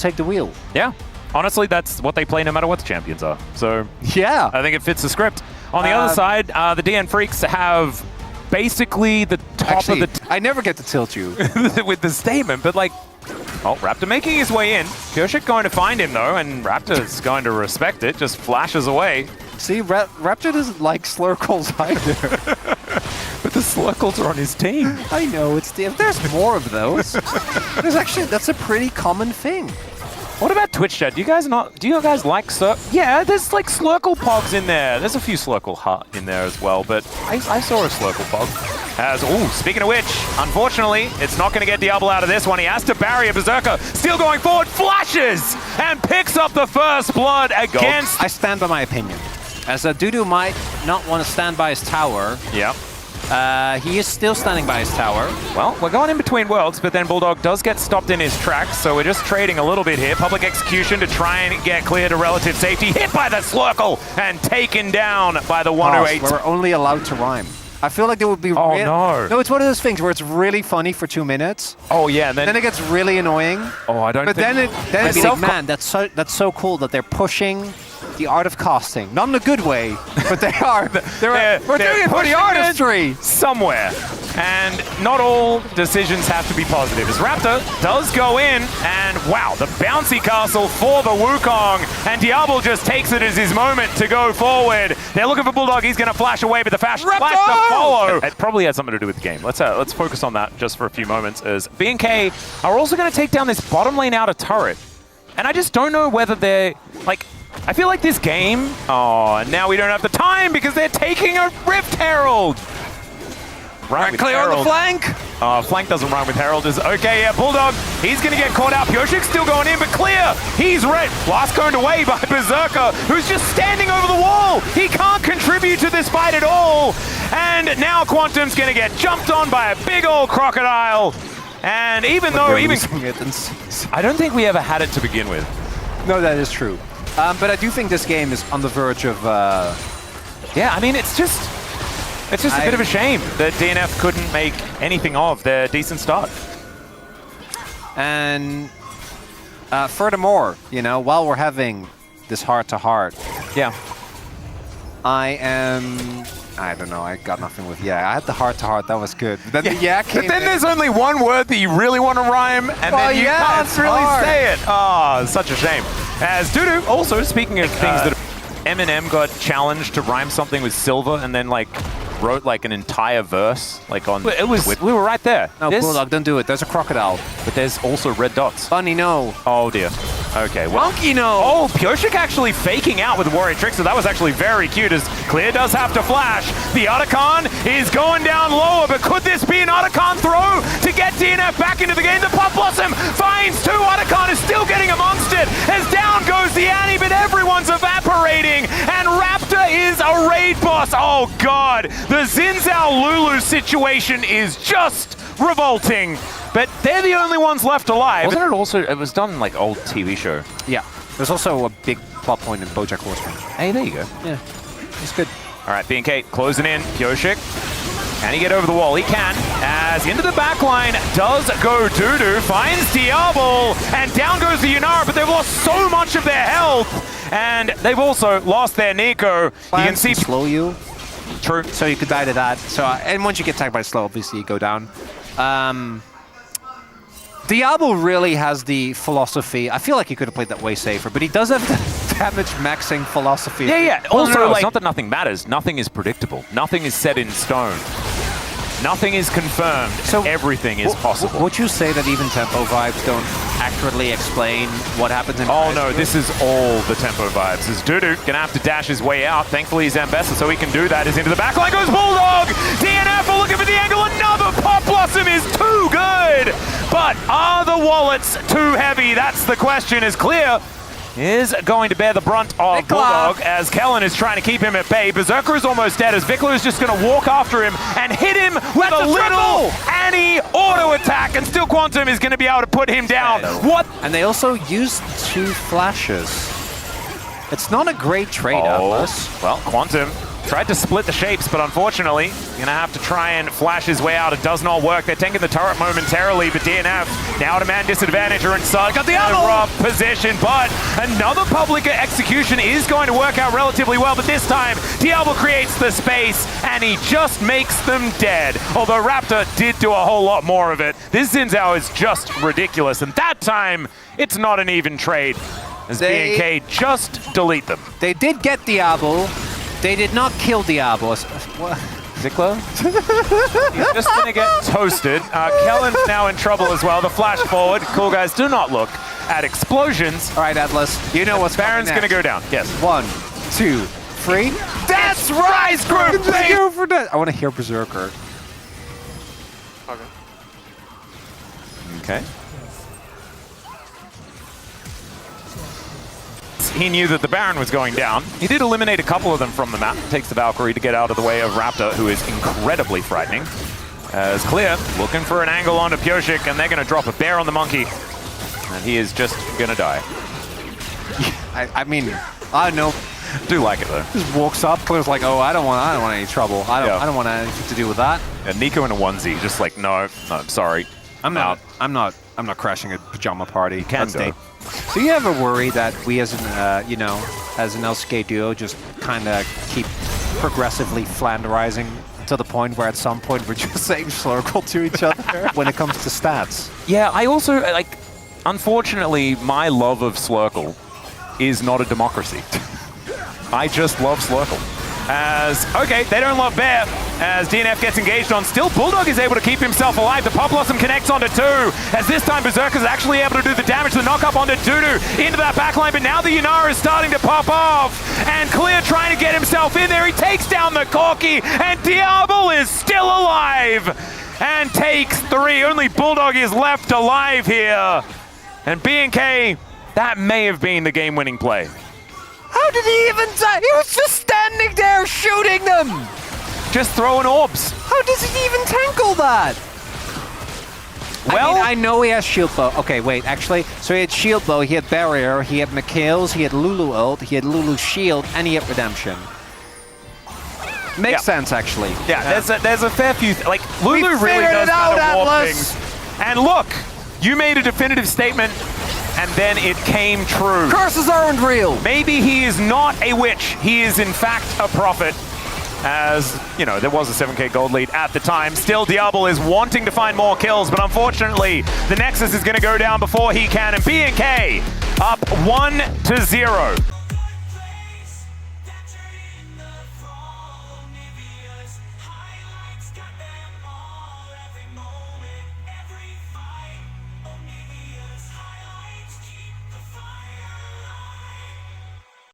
take the wheel. Yeah. Honestly, that's what they play no matter what the champions are. So yeah, I think it fits the script. On the other side, the DN Freecs have basically the top of the... I never get to tilt you. with the statement, but like... Oh, Raptor making his way in. FEARX going to find him though, and Raptor's going to respect it, just flashes away. See, Raptor doesn't like Slurkles either. But the Slurkles are on his team. I know, there's more of those. That's a pretty common thing. What about Twitch chat? Do you guys like Yeah, there's like Slurkle Pogs in there. There's a few Slurkle Hut in there as well, but I saw a Slurkle Pog. Speaking of which, unfortunately, it's not going to get Diablo out of this one. He has to barrier Berserker. Still going forward, flashes, and picks up the first blood against... I stand by my opinion. As Dudu might not want to stand by his tower. Yep. He is still standing by his tower. Well, we're going in between worlds, but then Bulldog does get stopped in his tracks, so we're just trading a little bit here. Public execution to try and get clear to relative safety. Hit by the Slurkle and taken down by the 108. We're only allowed to rhyme. I feel like there would be... Oh, no. No, it's one of those things where it's really funny for 2 minutes. Oh, yeah. And then it gets really annoying. Oh, I don't but think... then it's like, man, that's so cool that they're pushing the art of casting. Not in a good way, but they are. We're doing it for the artistry. Somewhere. And not all decisions have to be positive. As Raptor does go in, and wow, the bouncy castle for the Wukong. And Diablo just takes it as his moment to go forward. They're looking for Bulldog. He's going to flash away, but the flash to follow. It probably has something to do with the game. Let's focus on that just for a few moments. As BNK are also going to take down this bottom lane outer turret. And I just don't know whether they're like... I feel like this game... Oh, and now we don't have the time because they're taking a Rift Herald! Right, clear on the flank! Flank doesn't rhyme with Herald. Okay, yeah, Bulldog, he's going to get caught out. FEARX still going in, but clear! He's red. Blast coned away by Berserker, who's just standing over the wall! He can't contribute to this fight at all! And now Quantum's going to get jumped on by a big old crocodile! And even though... I don't think we ever had it to begin with. No, that is true. But I do think this game is on the verge of... Yeah, I mean, it's just a bit of a shame that DNF couldn't make anything of their decent start. And furthermore, you know, while we're having this heart-to-heart... Yeah. I don't know, I got nothing with yeah. I had the heart-to-heart, that was good. But then the yeah came But then there's only one word that you really want to rhyme, and then you can't really say it. Oh, such a shame. As Dudu, also, speaking of things that Eminem got challenged to rhyme something with silver and then, like, wrote, like, an entire verse, like, on Twitter. We were right there. No, Bulldog, don't do it. There's a crocodile. But there's also red dots. Bunny, no. Oh, dear. Okay, well... Monkey, no! Oh, FEARX actually faking out with Warrior Trickster. That was actually very cute, as Clear does have to flash. The Otacon is going down lower, but could this be an Otacon throw to get DNF back into the game? The Pop Blossom finds two. Otacon is still getting amongst it, as down goes the Annie, but everyone's evaporating, and Raptor is a raid boss. Oh, God. The Xin Zhao Lulu situation is just revolting. But they're the only ones left alive. Wasn't it also, it was done in like old TV show? Yeah. There's also a big plot point in BoJack Horseman. Hey, there you go. Yeah. It's good. All right, BNK closing in. FEARX. Can he get over the wall? He can. As into the back line does go Dudu. Finds Diablo. And down goes the Yunara, but they've lost so much of their health. And they've also lost their Nico. You can see... slow you. True. So you could die to that. So and once you get attacked by slow, obviously you go down. Diablo really has the philosophy. I feel like he could have played that way safer, but he does have the damage maxing philosophy. Yeah, yeah. Also, it's not that nothing matters. Nothing is predictable. Nothing is set in stone. Nothing is confirmed. So everything is possible. Would you say that even tempo vibes don't accurately explain what happens in... Oh no, this is all the tempo vibes. As Dudu gonna have to dash his way out. Thankfully he's Ambessa, so he can do that. Is into the backline goes Bulldog! DNF are looking for the angle. Another Pop Blossom is too good! But are the wallets too heavy? That's the question. Is Clear is going to bear the brunt of Bulldog as Kellen is trying to keep him at bay. Berserker is almost dead as Vikla is just going to walk after him and hit him with a little Annie auto attack, and still Quantum is going to be able to put him down. What? And they also used 2 flashes. It's not a great trade, Atlas. Well, Quantum tried to split the shapes, but unfortunately, going to have to try and flash his way out. It does not work. They're taking the turret momentarily, but DNF Now to man disadvantage are inside. Got the rough position, but another public execution is going to work out relatively well, but this time Diablo creates the space and he just makes them dead. Although Raptor did do a whole lot more of it. This Xin Zhao is just ridiculous, and that time it's not an even trade as BNK just delete them. They did get Diablo. They did not kill Diablo. What? Zickler? He's just going to get toasted. Kellen's now in trouble as well. The flash forward. Cool guys, do not look at explosions. All right, Atlas. You know what's Baron's going to go down. Yes. 1, 2, 3. That's Rise Group! Just go for that. I want to hear Berserker. Okay. He knew that the Baron was going down. He did eliminate a couple of them from the map. Takes the Valkyrie to get out of the way of Raptor, who is incredibly frightening. As Clear looking for an angle onto Pyoshik, and they're going to drop a bear on the monkey. And he is just going to die. I mean, I don't know. Do like it though. Just walks up, Clear's like, oh, I don't want any trouble. I don't want anything to do with that. And Nico in a onesie, just like, no, I'm sorry. I'm not crashing a pajama party. Can go. So you ever worry that we as an, as an LCK duo just kind of keep progressively flanderizing to the point where at some point we're just saying slurkle to each other when it comes to stats? Yeah, I also, like, unfortunately, my love of Slurkle is not a democracy. I just love Slurkle. As, okay, they don't love Bear. As DNF gets engaged on, still Bulldog is able to keep himself alive. The Pop Blossom connects onto 2. As this time Berserker is actually able to do the damage, the knock up onto Dudu into that backline. But now the Yunara is starting to pop off. And Clear trying to get himself in there. He takes down the Corki, and Diablo is still alive and takes 3. Only Bulldog is left alive here. And BNK, that may have been the game-winning play. How did he even die? He was just standing there shooting them! Just throwing orbs. How does he even tackle that? Well, I mean, I know he has shield bow. Okay, wait, actually. So he had shield bow, he had barrier, he had Mikhail's, he had Lulu ult, he had Lulu's shield, and he had redemption. Makes sense, actually. Yeah, there's a fair few. Like, Lulu really does kind of warp things. And look, you made a definitive statement, and then it came true. Curses aren't real. Maybe he is not a witch. He is, in fact, a prophet. As, you know, there was a 7k gold lead at the time. Still, Diablo is wanting to find more kills, but unfortunately, the Nexus is going to go down before he can, and BNK up 1-0.